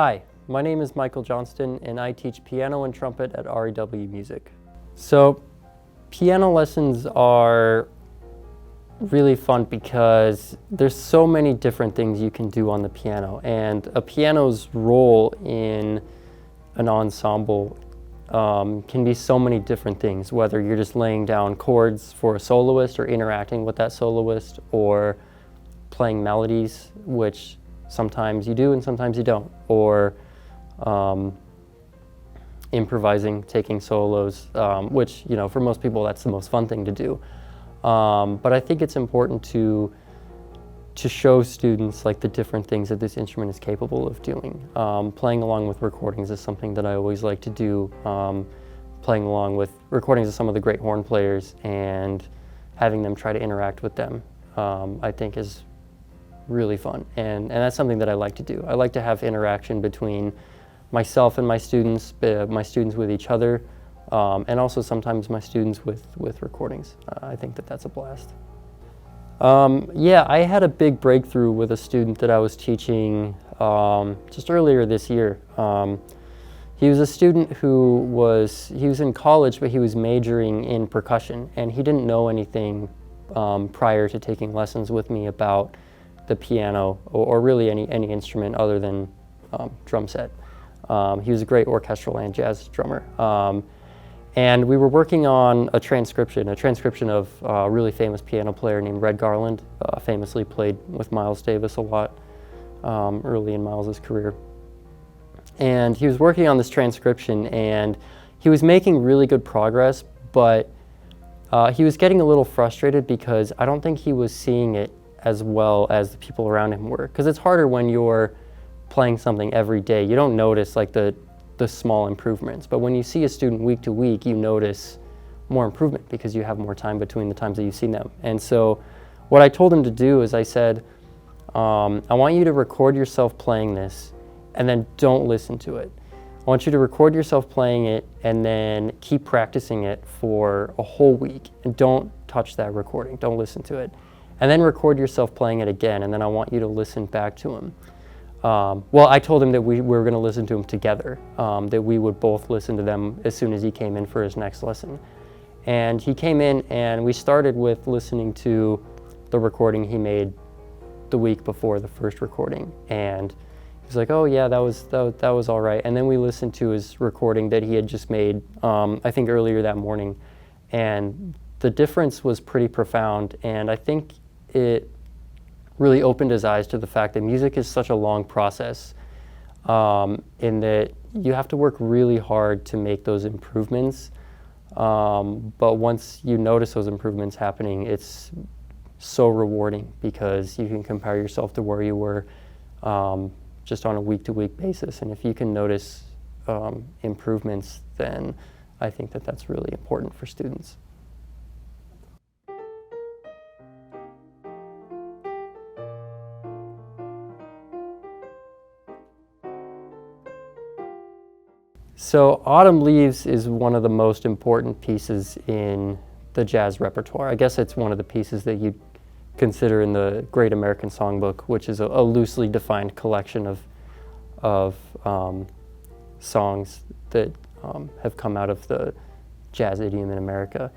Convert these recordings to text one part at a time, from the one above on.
Hi, my name is Michael Johnston and I teach piano and trumpet at REW Music. So piano lessons are really fun because there's so many different things you can do on the piano, and a piano's role in an ensemble can be so many different things, whether you're just laying down chords for a soloist or interacting with that soloist, or playing melodies, which sometimes you do and sometimes you don't, or improvising, taking solos, which, you know, for most people that's the most fun thing to do. But I think it's important to show students like the different things that this instrument is capable of doing. Playing along with recordings is something that I always like to do. Playing along with recordings of some of the great horn players and having them try to interact with them, I think is really fun. And that's something that I like to do. I like to have interaction between myself and my students with each other, and also sometimes my students with recordings. I think that that's a blast. Yeah, I had a big breakthrough with a student that I was teaching just earlier this year. He was a student who was in college, but he was majoring in percussion, and he didn't know anything prior to taking lessons with me about the piano or really any instrument other than drum set. He was a great orchestral and jazz drummer. And we were working on a transcription of a really famous piano player named Red Garland, famously played with Miles Davis a lot early in Miles's career. And he was working on this transcription, and he was making really good progress, but he was getting a little frustrated because I don't think he was seeing it as well as the people around him were. Because it's harder when you're playing something every day. You don't notice like the small improvements, but when you see a student week to week, you notice more improvement because you have more time between the times that you've seen them. And so what I told him to do is I said, I want you to record yourself playing this and then don't listen to it. I want you to record yourself playing it and then keep practicing it for a whole week, and don't touch that recording, don't listen to it. And then record yourself playing it again, and then I want you to listen back to him. Well, I told him that we were going to listen to him together, that we would both listen to them as soon as he came in for his next lesson. And he came in and we started with listening to the recording he made the week before the first recording. And he was like, oh yeah, that was all right. And then we listened to his recording that he had just made, I think earlier that morning. And the difference was pretty profound, and I think it really opened his eyes to the fact that music is such a long process, in that you have to work really hard to make those improvements. But once you notice those improvements happening, it's so rewarding because you can compare yourself to where you were just on a week-to-week basis. And if you can notice improvements, then I think that that's really important for students. So Autumn Leaves is one of the most important pieces in the jazz repertoire. I guess it's one of the pieces that you'd consider in the Great American Songbook, which is a loosely defined collection of songs that have come out of the jazz idiom in America.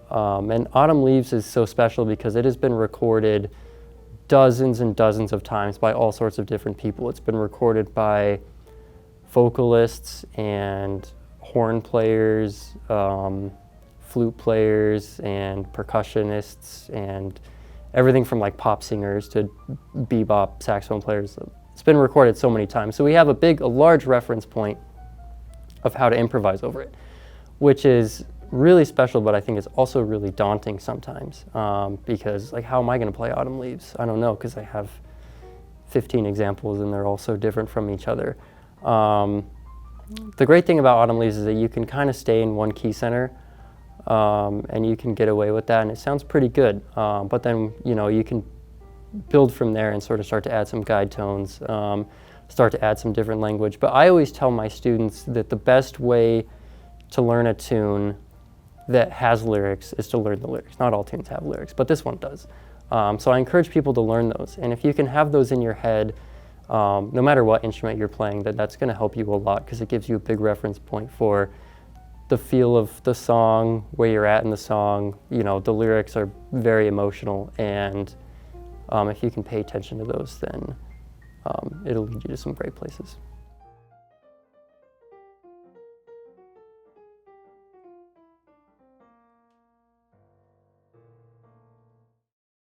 And Autumn Leaves is so special because it has been recorded dozens and dozens of times by all sorts of different people. It's been recorded by vocalists and horn players, flute players and percussionists, and everything from like pop singers to bebop saxophone players. It's been recorded so many times. So we have a large reference point of how to improvise over it, which is really special, but I think it's also really daunting sometimes, because like, how am I going to play Autumn Leaves? I don't know, because I have 15 examples and they're all so different from each other. The great thing about Autumn Leaves is that you can kind of stay in one key center, and you can get away with that, and it sounds pretty good. But then, you know, you can build from there and sort of start to add some guide tones, start to add some different language. But I always tell my students that the best way to learn a tune that has lyrics is to learn the lyrics. Not all tunes have lyrics, but this one does. So I encourage people to learn those. And if you can have those in your head no matter what instrument you're playing, that's going to help you a lot because it gives you a big reference point for the feel of the song, where you're at in the song. You know, the lyrics are very emotional, and if you can pay attention to those, then it'll lead you to some great places.